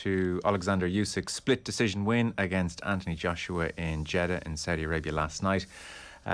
to Aleksandr Usyk's split decision win against Anthony Joshua in Jeddah in Saudi Arabia last night.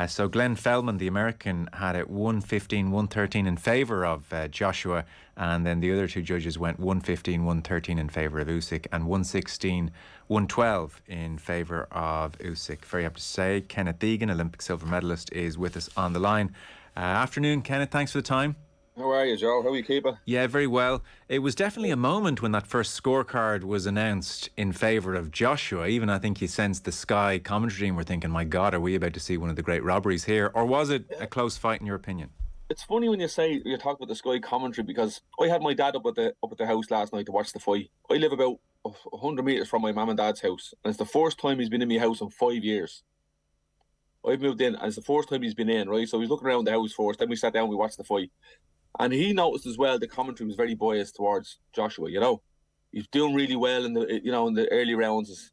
So Glenn Feldman, the American, had it 115, 113 in favour of Joshua, and then the other two judges went 115, 113 in favour of Usyk and 116, 112 in favour of Usyk. Very happy to say Kenneth Egan, Olympic silver medalist, is with us on the line. Afternoon, Kenneth. Thanks for the time. How are you, Joe? How are you keeping? Yeah, very well. It was definitely a moment when that first scorecard was announced in favour of Joshua. Even I think you sensed the Sky commentary team were thinking, my God, are we about to see one of the great robberies here? Or was it a close fight in your opinion? It's funny when you talk about the Sky commentary, because I had my dad up at the house last night to watch the fight. I live about 100 metres from my mum and dad's house, and it's the first time he's been in my house in 5 years. I've moved in, and it's the first time he's been in, right? So he's looking around the house first, then we sat down, we watched the fight. And he noticed as well the commentary was very biased towards Joshua. He's doing really well in the early rounds.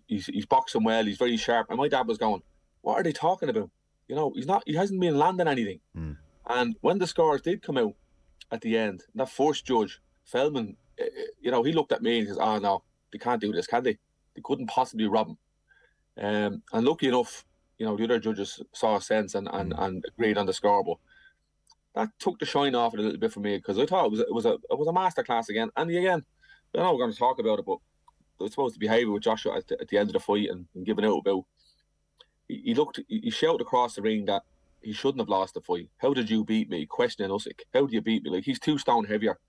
He's boxing well. He's very sharp. And my dad was going, "What are they talking about? He hasn't been landing anything." And when the scores did come out at the end, that first judge, Feldman, he looked at me and says, "Oh no, they can't do this, can they? They couldn't possibly rob him." And lucky enough, the other judges saw sense and agreed on the score, but that took the shine off it a little bit for me, because I thought it was a masterclass again. And again, I know we're going to talk about it, but it's supposed to behave with Joshua at the end of the fight and giving out about. He shouted across the ring that he shouldn't have lost the fight. How did you beat me? Questioning Usyk. How do you beat me? Like, he's 2 stone heavier.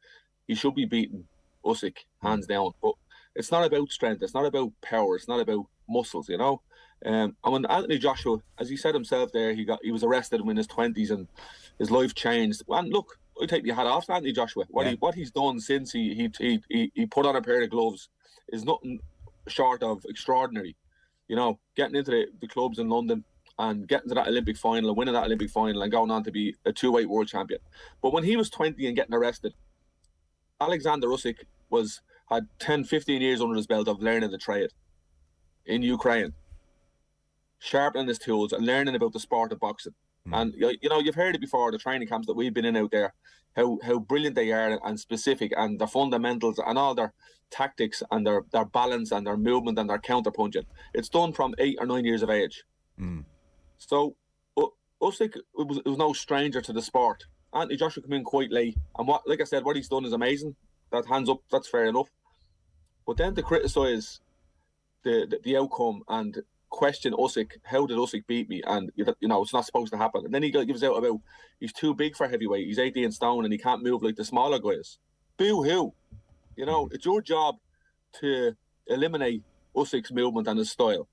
He should be beating Usyk hands down. But it's not about strength. It's not about power. It's not about muscles. And when Anthony Joshua, as he said himself there, he was arrested in his 20s and his life changed. And look, I take my hat off to Anthony Joshua. What he's done since he put on a pair of gloves is nothing short of extraordinary. Getting into the clubs in London and getting to that Olympic final and winning that Olympic final and going on to be a 2-weight world champion. But when he was 20 and getting arrested, Aleksandr Usyk had 10, 15 years under his belt of learning the trade in Ukraine, sharpening his tools and learning about the sport of boxing. And you've heard it before, the training camps that we've been in out there, how brilliant they are and specific, and their fundamentals and all their tactics and their balance and their movement and their counter punching. It's done from 8 or 9 years of age. So Usyk was no stranger to the sport. Anthony Joshua came in quite late, and what he's done is amazing. That hands up, that's fair enough. But then to criticise the outcome and question Usyk, how did Usyk beat me? And it's not supposed to happen. And then he gives out about he's too big for heavyweight. He's 18 stone and he can't move like the smaller guys. Boo-hoo. It's your job to eliminate Usyk's movement and his style.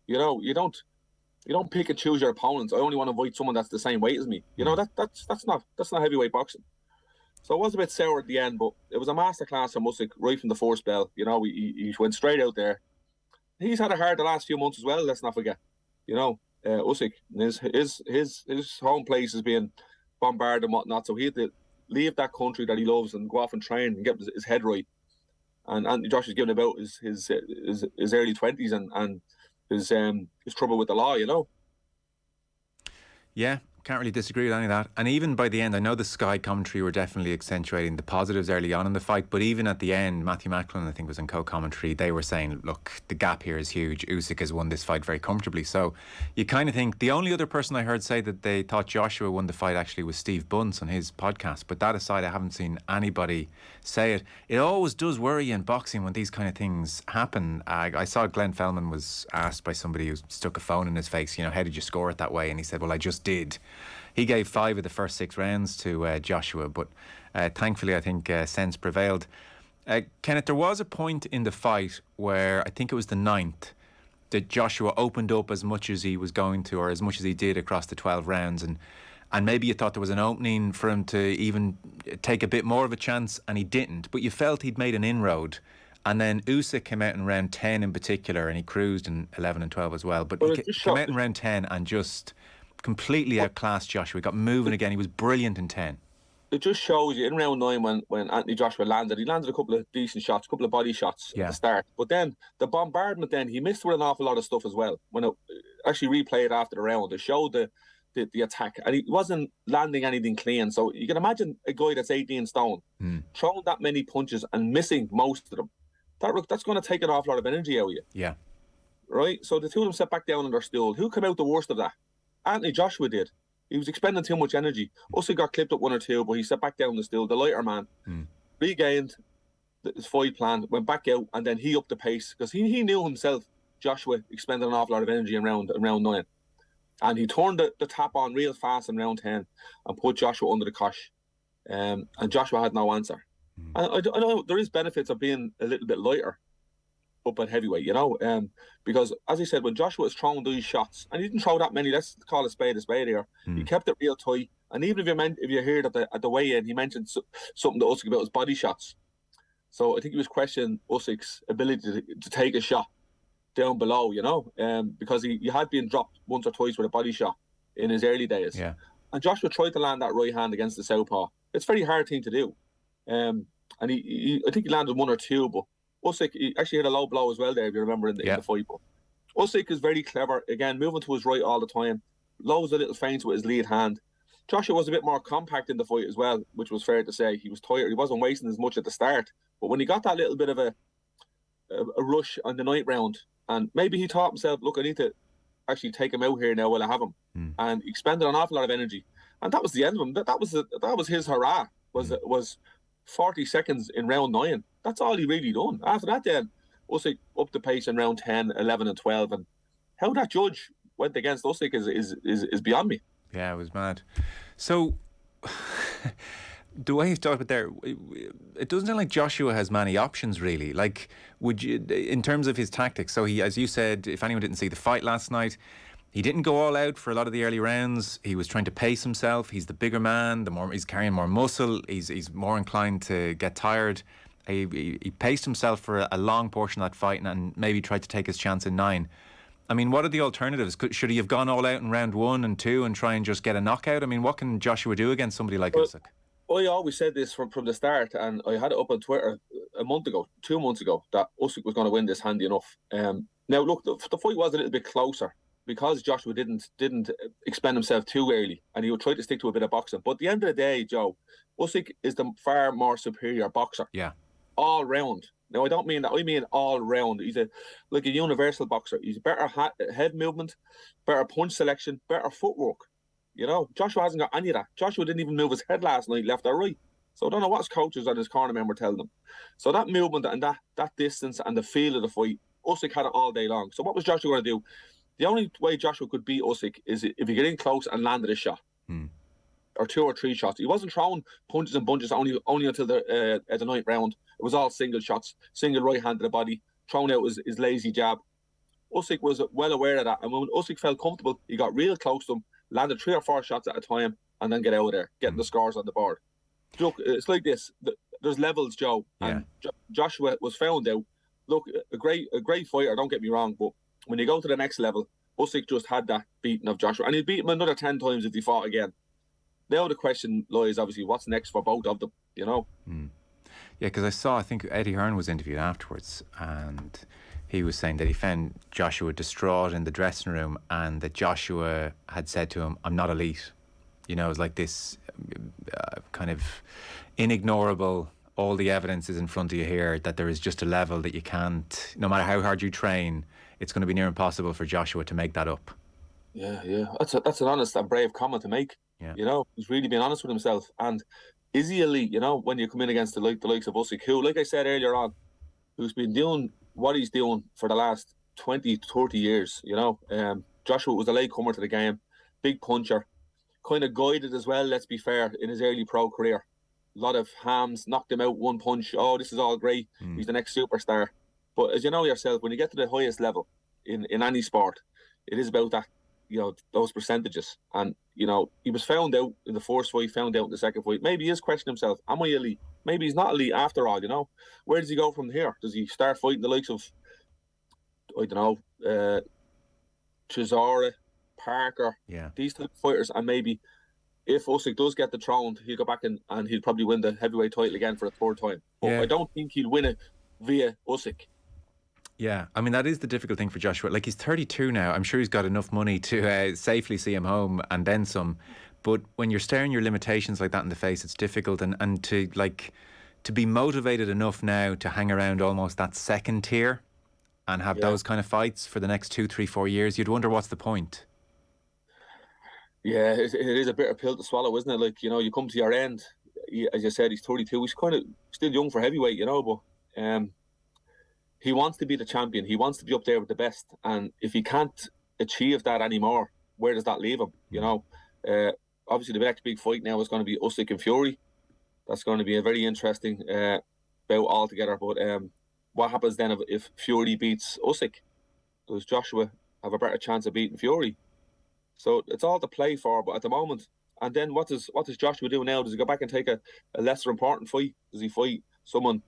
You don't pick and choose your opponents. I only want to fight someone that's the same weight as me. That's not heavyweight boxing. So it was a bit sour at the end, but it was a masterclass from Usyk right from the first bell. He went straight out there. He's had it hard the last few months as well. Let's not forget. Usyk, his home place is being bombarded and whatnot. So he had to leave that country that he loves and go off and train and get his head right. And Anthony Joshua's giving about his early 20s and his trouble with the law. Yeah. Can't really disagree with any of that. And even by the end, I know the Sky commentary were definitely accentuating the positives early on in the fight, but even at the end, Matthew Macklin, I think, was in co-commentary, they were saying, look, the gap here is huge. Usyk has won this fight very comfortably. So you kind of think, the only other person I heard say that they thought Joshua won the fight actually was Steve Bunce on his podcast. But that aside, I haven't seen anybody say it. It always does worry you in boxing when these kind of things happen. I saw Glenn Feldman was asked by somebody who stuck a phone in his face, how did you score it that way? And he said, well, I just did. He gave 5 of the first 6 rounds to Joshua, but thankfully I think sense prevailed. Kenneth, there was a point in the fight where I think it was the 9th that Joshua opened up as much as he was going to, or as much as he did across the 12 rounds, and maybe you thought there was an opening for him to even take a bit more of a chance, and he didn't, but you felt he'd made an inroad. And then Usyk came out in round 10 in particular, and he cruised in 11 and 12 as well, but he came out in round 10 and just completely outclassed Joshua. He got moving again. He was brilliant in 10. It just shows you in round 9 when Anthony Joshua landed, he landed a couple of decent shots, a couple of body shots at the start. But then the bombardment, then he missed with an awful lot of stuff as well. When it actually replayed after the round, it showed the attack, and he wasn't landing anything clean. So you can imagine a guy that's 18 stone throwing that many punches and missing most of them. that's going to take an awful lot of energy out of you. Yeah. Right? So the two of them sat back down on their stool. Who came out the worst of that? Anthony Joshua did. He was expending too much energy. Usyk got clipped up one or two, but he sat back down on the stool. The lighter man regained his fight plan, went back out, and then he upped the pace because he knew himself. Joshua expended an awful lot of energy in round 9, and he turned the tap on real fast in round 10 and put Joshua under the cosh. And Joshua had no answer. And I know there is benefits of being a little bit lighter up at heavyweight, you know, because as I said, when Joshua was throwing these shots, and he didn't throw that many, let's call a spade here. He kept it real tight, and even if you heard at the weigh-in, he mentioned something to Usyk about his body shots. So I think he was questioning Usyk's ability to take a shot down below, you know, because he had been dropped once or twice with a body shot in his early days. Yeah. And Joshua tried to land that right hand against the southpaw. It's a very hard thing to do. And I think he landed one or two, but Usyk, he actually had a low blow as well there, if you remember, in the fight. But Usyk is very clever, again, moving to his right all the time. Loads of little feints with his lead hand. Joshua was a bit more compact in the fight as well, which was fair to say. He was tired. He wasn't wasting as much at the start. But when he got that little bit of a rush on the night round, and maybe he thought himself, look, I need to actually take him out here now while I have him. And he expended an awful lot of energy. And that was the end of him. That was his hurrah, was 40 seconds in round 9. That's all he really done. After that, then, Usyk up the pace in round 10, 11 and 12. And how that judge went against Usyk is beyond me. Yeah, it was mad. So, the way you've talked about there, it doesn't sound like Joshua has many options, really. Like, would you, in terms of his tactics, so he, as you said, if anyone didn't see the fight last night, he didn't go all out for a lot of the early rounds. He was trying to pace himself. He's the bigger man. He's carrying more muscle. He's more inclined to get tired. He paced himself for a long portion of that fight and maybe tried to take his chance in 9. I mean, what are the alternatives? Should he have gone all out in round 1 and 2 and try and just get a knockout? I mean, what can Joshua do against somebody like Usyk? I always said this from the start, and I had it up on Twitter a month ago, 2 months ago, that Usyk was going to win this handy enough. Now, look, the fight was a little bit closer because Joshua didn't expend himself too early, and he would try to stick to a bit of boxing. But at the end of the day, Joe, Usyk is the far more superior boxer. Yeah. All round. Now, I don't mean that. I mean all round. He's like a universal boxer. He's better head movement, better punch selection, better footwork. You know, Joshua hasn't got any of that. Joshua didn't even move his head last night, left or right. So I don't know what his coaches and his corner men were telling him. So that movement and that distance and the feel of the fight, Usyk had it all day long. So what was Joshua going to do? The only way Joshua could beat Usyk is if he get in close and landed a shot. Or 2 or 3 shots. He wasn't throwing punches and bunches only until the 9th round. It was all single shots, single right hand to the body, throwing out his lazy jab. Usyk was well aware of that. And when Usyk felt comfortable, he got real close to him, landed 3 or 4 shots at a time, and then get out of there, getting the scores on the board. Look, it's like this. There's levels, Joe. And Joshua was found out. Look, a great fighter, don't get me wrong, but when you go to the next level, Usyk just had that beating of Joshua. And he'd beat him another 10 times if he fought again. Now the question lies, obviously, what's next for both of them, you know? Yeah, because I think Eddie Hearn was interviewed afterwards, and he was saying that he found Joshua distraught in the dressing room, and that Joshua had said to him, "I'm not elite." You know, it was like this kind of inignorable, all the evidence is in front of you here, that there is just a level that you can't, no matter how hard you train, it's going to be near impossible for Joshua to make that up. Yeah. That's an honest and brave comment to make. Yeah. You know, he's really being honest with himself. And is he elite, you know, when you come in against the likes of Usyk, who, like I said earlier on, who's been doing what he's doing for the last 20, 30 years, you know. Joshua was a late comer to the game, big puncher, kind of guided as well, let's be fair, in his early pro career. A lot of hams, knocked him out one punch. Oh, this is all great. He's the next superstar. But as you know yourself, when you get to the highest level in any sport, it is about that, you know, those percentages. And, you know, he was found out in the first fight, found out in the second fight. Maybe he is questioning himself, am I elite? Maybe he's not elite after all, you know. Where does he go from here? Does he start fighting the likes of, I don't know, Chisora, Parker, these type of fighters? And maybe if Usyk does get the throne, he'll go back and he'll probably win the heavyweight title again for a 3rd time. But I don't think he'll win it via Usyk. Yeah, I mean, that is the difficult thing for Joshua. Like, he's 32 now. I'm sure he's got enough money to safely see him home and then some. But when you're staring your limitations like that in the face, it's difficult. And to to be motivated enough now to hang around almost that second tier and have those kind of fights for the next 2, 3, 4 years, you'd wonder what's the point. Yeah, it is a bitter pill to swallow, isn't it? Like, you come to your end. As you said, he's 32. He's kind of still young for heavyweight, but he wants to be the champion. He wants to be up there with the best. And if he can't achieve that anymore, where does that leave him? Obviously, the next big fight now is going to be Usyk and Fury. That's going to be a very interesting bout altogether. But what happens then if Fury beats Usyk? Does Joshua have a better chance of beating Fury? So it's all to play for, but at the moment. And then what does Joshua do now? Does he go back and take a lesser important fight? Does he fight someone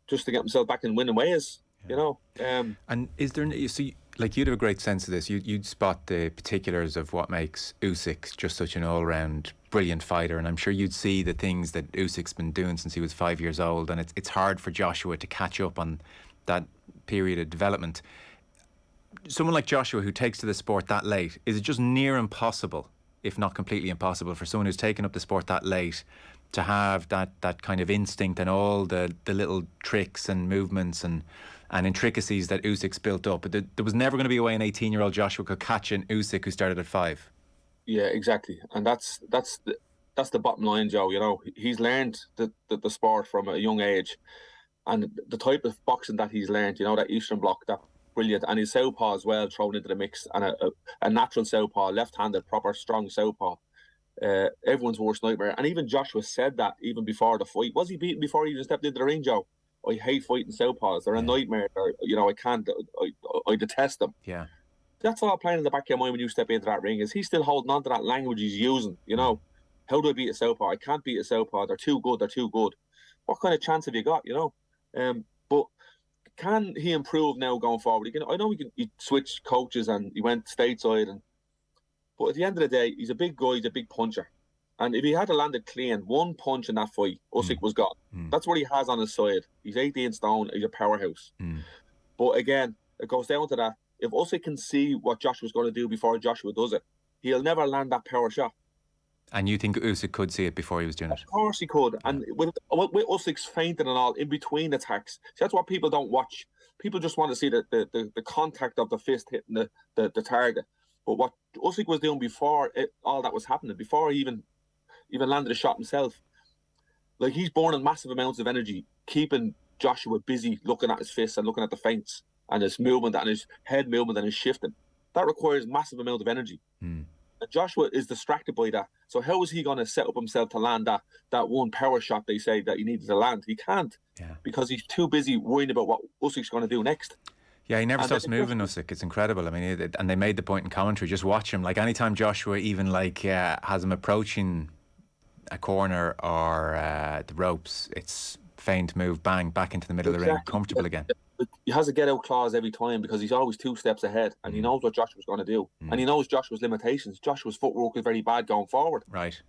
just to get himself back in winning ways? And is there, you'd have a great sense of this. You'd spot the particulars of what makes Usyk just such an all-round brilliant fighter, and I'm sure you'd see the things that Usyk's been doing since he was 5 years old, and it's hard for Joshua to catch up on that period of development. Someone like Joshua who takes to the sport that late, is it just near impossible, if not completely impossible, for someone who's taken up the sport that late to have that kind of instinct and all the little tricks and movements and intricacies that Usyk's built up? There was never going to be a way an 18-year-old Joshua could catch an Usyk who started at 5. Yeah, exactly. And that's the bottom line, Joe. He's learned the sport from a young age, and the type of boxing that he's learned, that Eastern Bloc, that brilliant, and his southpaw as well thrown into the mix, and a natural southpaw, left-handed, proper strong southpaw. Everyone's worst nightmare. And even Joshua said that even before the fight. Was he beaten before he even stepped into the ring, Joe? I hate fighting southpaws. They're a nightmare. I can't. I detest them. Yeah. That's all playing in the back of your mind when you step into that ring. Is he still holding on to that language he's using? How do I beat a southpaw? I can't beat a southpaw. They're too good. They're too good. What kind of chance have you got? But can he improve now going forward? I know he switched coaches and he went stateside, but at the end of the day, he's a big guy. He's a big puncher. And if he had landed clean, one punch in that fight, Usyk was gone. That's what he has on his side. He's 18 stone. He's a powerhouse. But again, it goes down to that. If Usyk can see what Joshua's going to do before Joshua does it, he'll never land that power shot. And you think Usyk could see it before he was doing it? Of course he could. Yeah. And with Usyk's feinting and all, in between attacks, that's what people don't watch. People just want to see the contact of the fist hitting the target. But what Usyk was doing before all that was happening, before he even landed a shot himself, like, he's burning massive amounts of energy, keeping Joshua busy looking at his fists and looking at the feints and his movement and his head movement and his shifting. That requires massive amount of energy. And Joshua is distracted by that. So how is he going to set up himself to land that one power shot they say that he needed to land? He can't, because he's too busy worrying about what Usyk's going to do next. Yeah, he never stops moving, Usyk. It's incredible. I mean, and they made the point in commentary, just watch him. Like, anytime Joshua even has him approaching a corner or the ropes, it's feint, move, bang, back into the middle of the ring, comfortable again. He has a get-out clause every time because he's always 2 steps ahead, and he knows what Joshua's going to do. And he knows Joshua's limitations. Joshua's footwork is very bad going forward. Right.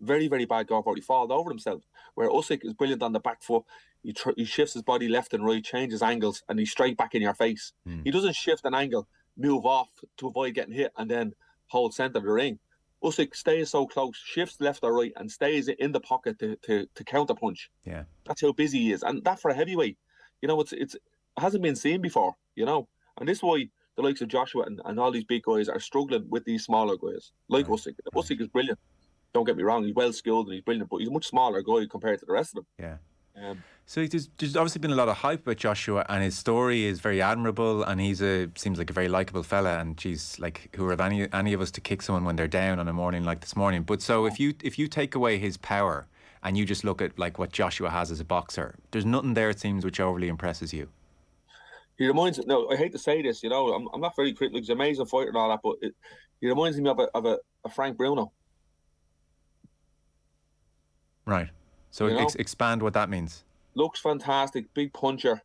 Very, very bad going forward. He falls over himself. Where Usyk is brilliant on the back foot. He shifts his body left and right, changes angles, and he's straight back in your face. He doesn't shift an angle, move off to avoid getting hit, and then hold centre of the ring. Usyk stays so close, shifts left or right, and stays in the pocket to counter punch. Yeah, that's how busy he is, and that for a heavyweight, it hasn't been seen before. And this is why the likes of Joshua and all these big guys are struggling with these smaller guys like Usyk. Usyk is brilliant. Don't get me wrong; he's well skilled and he's brilliant, but he's a much smaller guy compared to the rest of them. Yeah. So there's obviously been a lot of hype about Joshua, and his story is very admirable, and seems like a very likeable fella, and geez, like, who are any of us to kick someone when they're down on a morning like this morning? But so if you take away his power and you just look at like what Joshua has as a boxer, there's nothing there, it seems, which overly impresses you. He reminds me. No, I hate to say this, I'm not very critical. He's an amazing fighter and all that, but he reminds me of a Frank Bruno. Right. So expand what that means. Looks fantastic, big puncher,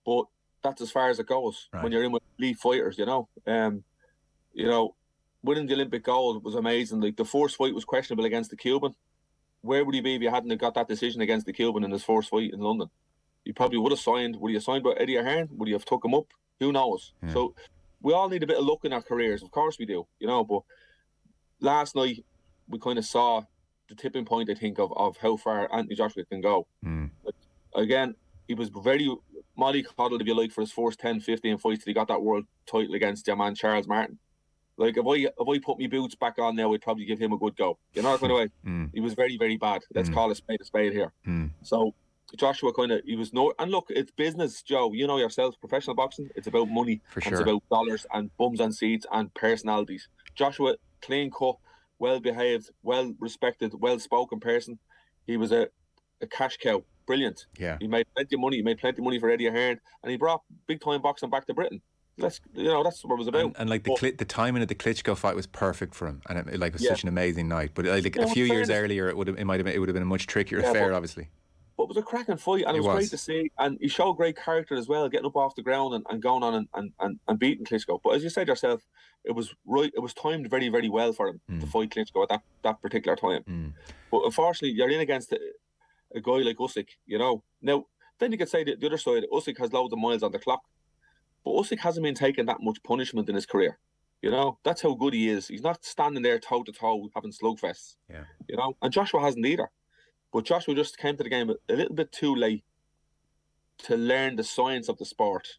but that's as far as it goes when you're in with elite fighters. Winning the Olympic gold was amazing. Like, the first fight was questionable against the Cuban. Where would he be if you hadn't got that decision against the Cuban in his first fight in London? He probably would have signed. Would he have signed with Eddie Hearn? Would he have took him up? Who knows? Yeah. So we all need a bit of luck in our careers. Of course we do, but last night we kind of saw the tipping point, I think, of how far Anthony Joshua can go. Like, again, he was very mollycoddled, if you like, for his first 10, 15 fights till he got that world title against your man Charles Martin. Like, if I put my boots back on now, I'd probably give him a good go. You know that kind of way? He was very, very bad. Let's call a spade here. So Joshua he was and look, it's business, Joe. You know yourself, professional boxing, it's about money. For sure. It's about dollars and bums on seats and personalities. Joshua, clean cut, well behaved, well respected, well spoken person. He was a cash cow. Brilliant. Yeah. He made plenty of money. He made plenty of money for Eddie Hearn, and he brought big time boxing back to Britain. That's what it was about. And like the timing of the Klitschko fight was perfect for him, and it was such an amazing night. But like a few years earlier, it would have been a much trickier affair, obviously. But it was a cracking fight, and it was great to see. And he showed great character as well, getting up off the ground and going on and beating Klitschko. But as you said yourself, it was right. It was timed very, very well for him to fight Klitschko at that particular time. But unfortunately, you're in against a guy like Usyk, you know. Now, then you could say the other side, Usyk has loads of miles on the clock. But Usyk hasn't been taking that much punishment in his career. You know, that's how good he is. He's not standing there toe-to-toe having slugfests. Yeah. You know, and Joshua hasn't either. But Joshua just came to the game a little bit too late to learn the science of the sport.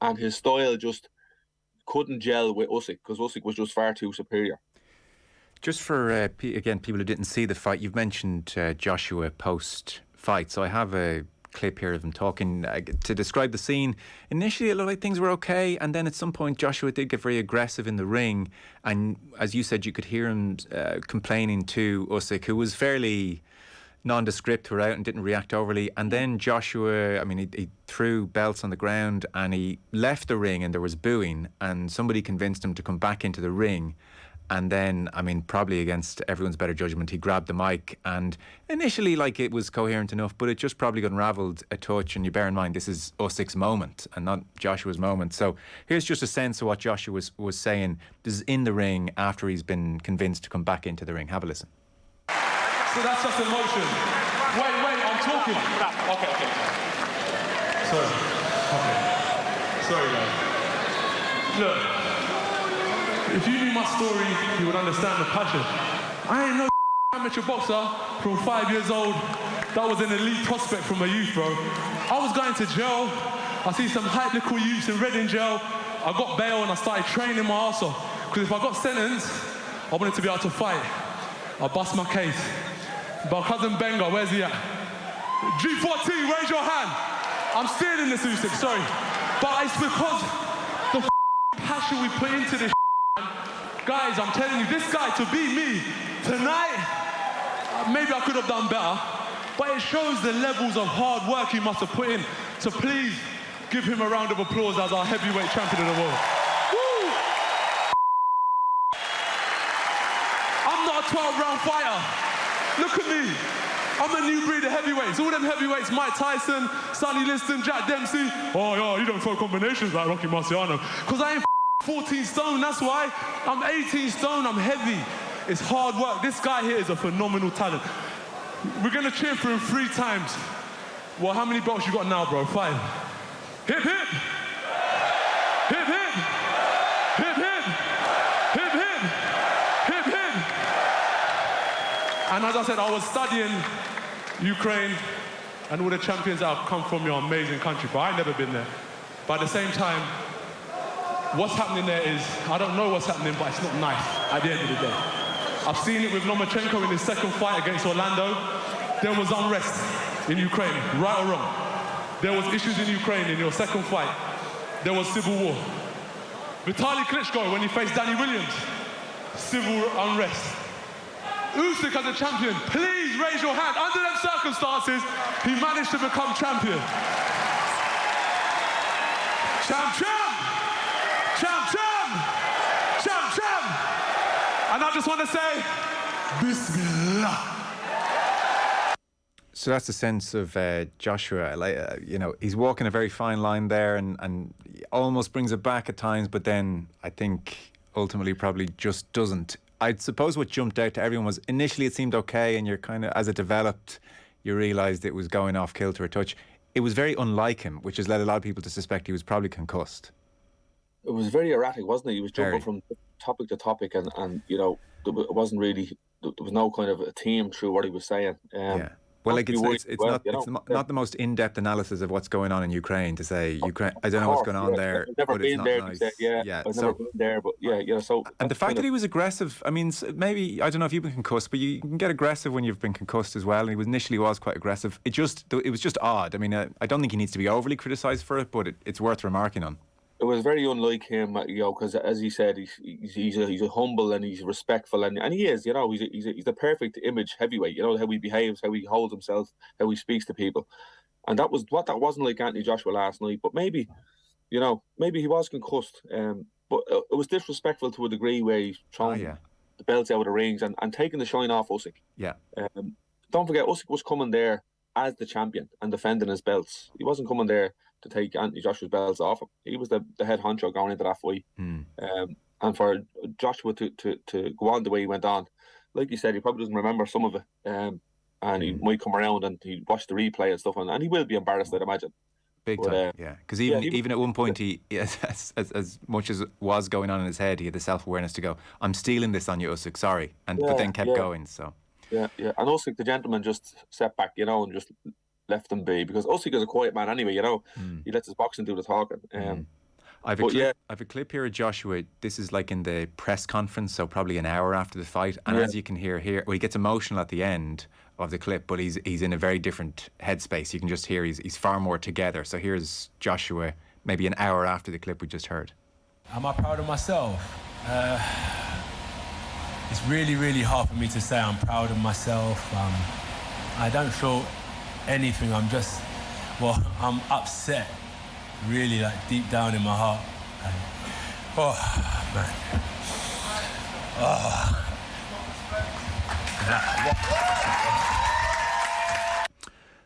And his style just couldn't gel with Usyk because Usyk was just far too superior. Just for, again, people who didn't see the fight, you've mentioned Joshua post-fight. So I have a clip here of him talking to describe the scene. Initially it looked like things were okay, and then at some point Joshua did get very aggressive in the ring, and as you said, you could hear him complaining to Usyk, who was fairly nondescript throughout and didn't react overly. And then Joshua, I mean, he threw belts on the ground and he left the ring and there was booing, and somebody convinced him to come back into the ring. And then, I mean, probably against everyone's better judgment, he grabbed the mic, and initially, like, it was coherent enough, but it just probably unravelled a touch. And you bear in mind, this is Usyk's moment and not Joshua's moment. So here's just a sense of what Joshua was saying. This is in the ring after he's been convinced to come back into the ring. Have a listen. So that's just emotion. Wait, I'm talking. Okay. Sorry. Okay. Sorry, guys. Look. If you knew my story, you would understand the passion. I ain't no amateur boxer from 5 years old that was an elite prospect from a youth, bro. I was going to jail. I see some hype little youths in Reading jail. I got bail and I started training my ass off. Because if I got sentenced, I wanted to be able to fight. I bust my case. But cousin Benga, where's he at? G14, raise your hand. I'm stealing this, Usyk, sorry. But it's because the passion we put into this. Guys, I'm telling you, this guy, to beat me tonight, maybe I could have done better, but it shows the levels of hard work he must have put in. So please give him a round of applause as our heavyweight champion of the world. Woo! I'm not a 12-round fighter. Look at me. I'm a new breed of heavyweights. All them heavyweights, Mike Tyson, Sonny Liston, Jack Dempsey. Oh, yeah, you don't throw combinations like Rocky Marciano. Because I ain't 14 stone, that's why. I'm 18 stone, I'm heavy. It's hard work. This guy here is a phenomenal talent. We're gonna cheer for him 3 times. Well, how many belts you got now, bro? 5. Hip, hip. Hip, hip. Hip, hip. Hip, hip. Hip, hip. And as I said, I was studying Ukraine and all the champions that have come from your amazing country, but I've never been there. But at the same time, what's happening there is, I don't know what's happening, but it's not nice at the end of the day. I've seen it with Lomachenko in his second fight against Orlando. There was unrest in Ukraine, right or wrong. There was issues in Ukraine in your second fight. There was civil war. Vitaly Klitschko, when he faced Danny Williams, civil unrest. Usyk as a champion, please raise your hand. Under them circumstances, he managed to become champion. Champ! And I just want to say, Bismillah. So that's the sense of Joshua. You know, he's walking a very fine line there, and almost brings it back at times, but then I think ultimately probably just doesn't. I suppose what jumped out to everyone was initially it seemed okay, and you're kind of, as it developed, you realised it was going off kilter a touch. It was very unlike him, which has led a lot of people to suspect he was probably concussed. It was very erratic, wasn't it? He was jumping from topic to topic, and you know, it wasn't really, there was no kind of a theme through what he was saying. Well, not like to be worried it's well, not you it's know. not the most in-depth analysis of what's going on in Ukraine to say Ukraine. I don't know what's going on there, I've never but it's been not there. He said, nice. Yeah. I've never So been there, but so and the that's fact kind that of he was aggressive. I mean, maybe I don't know if you've been concussed, but you can get aggressive when you've been concussed as well. And he was initially quite aggressive. It was just odd. I mean, I don't think he needs to be overly criticised for it, but it's worth remarking on. it was very unlike him, because as he said, he's a humble and he's respectful, and he is, he's the perfect image heavyweight. You know how he behaves, how he holds himself, how he speaks to people, and that wasn't like Anthony Joshua last night. But maybe he was concussed, but it was disrespectful to a degree where he's Oh thrown yeah, the belts out of the rings and taking the shine off Usyk. yeah, Don't forget, Usyk was coming there as the champion and defending his belts. He wasn't coming there to take Anthony Joshua's belts off him. He was the head honcho going into that fight. And for Joshua to go on the way he went on, like you said, he probably doesn't remember some of it. And he might come around and he watch the replay and stuff, and he will be embarrassed, I'd imagine. big time. Yeah, because even at one point, he as much as was going on in his head, he had the self-awareness to go, "I'm stealing this on you, Usyk. Sorry," but then kept going. So. Yeah. And Usyk, the gentleman, just sat back, and just left him be, because Usyk is a quiet man anyway. He lets his boxing do the talking. I've a clip here of Joshua. This is like in the press conference, so probably an hour after the fight. And as you can hear here, well, he gets emotional at the end of the clip, but he's in a very different headspace. You can just hear he's far more together. So here's Joshua, maybe an hour after the clip we just heard. Am I proud of myself? It's really, really hard for me to say I'm proud of myself. I don't feel anything. I'm upset, really, like deep down in my heart. Man.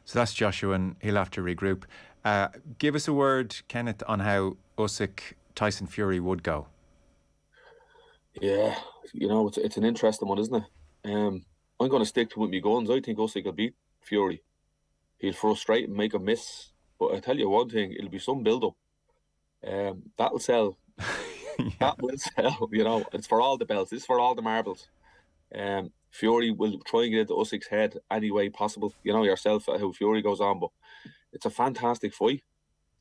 So that's Joshua, and he'll have to regroup. Give us a word, Kenneth, on how Usyk, Tyson Fury would go. Yeah, it's an interesting one, isn't it? I'm going to stick to with my guns. I think Usyk will beat Fury. He'll frustrate and make a miss. But I tell you one thing, it'll be some build-up. That'll sell. That will sell, It's for all the belts. It's for all the marbles. Fury will try and get into Usyk's head any way possible. You know yourself how Fury goes on, but it's a fantastic fight.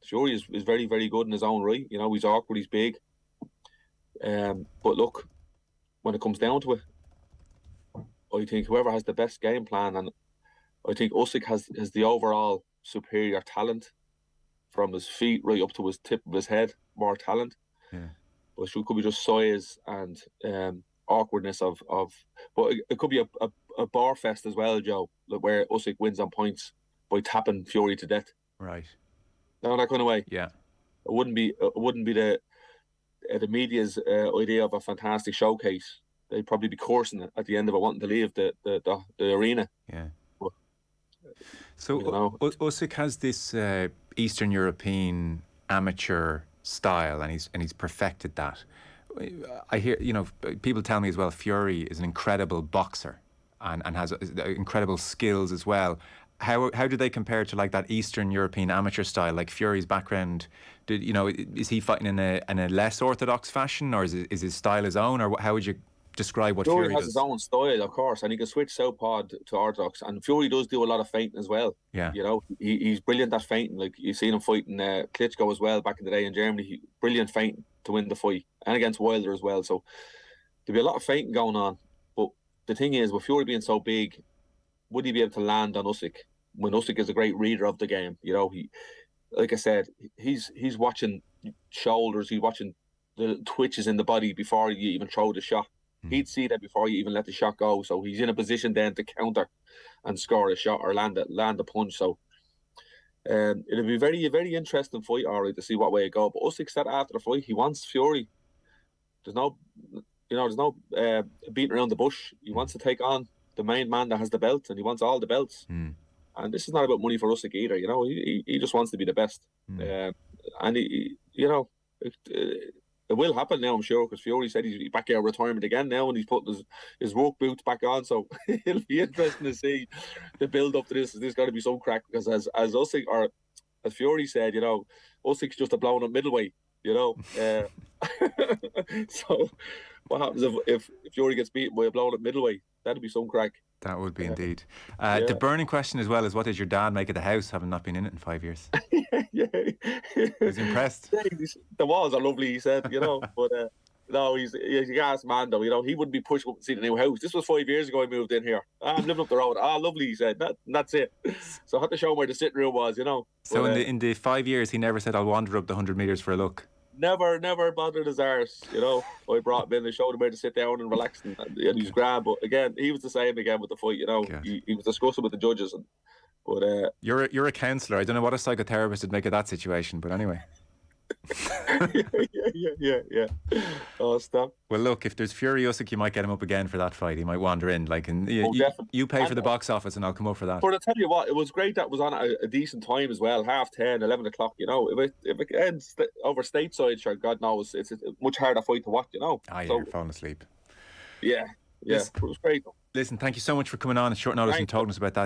Fury is very, very good in his own right. He's awkward, he's big. But look, when it comes down to it, I think whoever has the best game plan, and I think Usyk has the overall superior talent from his feet right up to his tip of his head, more talent. Yeah. But it could be just size and awkwardness of but it could be a bar fest as well, Joe, where Usyk wins on points by tapping Fury to death. Right. Now that kind of way. Yeah. It wouldn't be the media's idea of a fantastic showcase. They'd probably be coursing it at the end of it, wanting to leave the arena. Yeah. But, so Usyk has this Eastern European amateur style, and he's perfected that. I hear, people tell me as well, Fury is an incredible boxer and has incredible skills as well. How do they compare to like that Eastern European amateur style? Like Fury's background, is he fighting in a less orthodox fashion, or is his style his own, or how would you describe what Fury has does? His own style, of course, and he can switch southpaw to orthodox. And Fury does do a lot of feinting as well. Yeah, he's brilliant at feinting. Like you've seen him fighting Klitschko as well back in the day in Germany. Brilliant feinting to win the fight, and against Wilder as well. So there'll be a lot of feinting going on. But the thing is, with Fury being so big, would he be able to land on Usyk? When Usyk is a great reader of the game, he, like I said, he's watching shoulders, he's watching the twitches in the body before you even throw the shot. He'd see that before you even let the shot go, so he's in a position then to counter and score a shot or land a punch. So it'll be very, very interesting fight, all right, to see what way it goes. But Usyk said after the fight, he wants Fury. There's no beating around the bush. He wants to take on the main man that has the belt, and he wants all the belts. And this is not about money for Usyk either. He just wants to be the best. And it will happen now, I'm sure, because Fury said he's back out of retirement again now, and he's putting his work boots back on. So it'll be interesting to see the build up to this. There's got to be some crack, because as Usyk, or as Fury said, Usyk's just a blown up middleweight. So what happens if Fury gets beaten by a blown up middleweight? That'd be some crack. That would be indeed. The burning question as well is, what did your dad make of the house, having not been in it in 5 years? Yeah. He was impressed. The walls are lovely, he said, but no, he's a gas man though, he wouldn't be pushing up to see the new house. This was 5 years ago I moved in here. I'm living up the road. Lovely, he said. That's it. So I had to show him where the sitting room was, So but, in the 5 years he never said, I'll wander up the 100 metres for a look? Never bothered his arse, I brought him in and showed him where to sit down and relax, and he's grand. But again, he was the same again with the fight, he was discussing with the judges. But you're a counsellor. I don't know what a psychotherapist would make of that situation, but anyway. yeah. Oh, stop. Well, look, if there's Fury Usyk, you might get him up again for that fight. He might wander in, you pay for the box office, and I'll come up for that. But I tell you what, it was great that it was on at a decent time as well, 10:30, 11 o'clock. If it ends over stateside, sure, God knows it's a much harder fight to watch. You're falling asleep. Yeah. It was great. Listen, thank you so much for coming on at short notice and talking to us about that.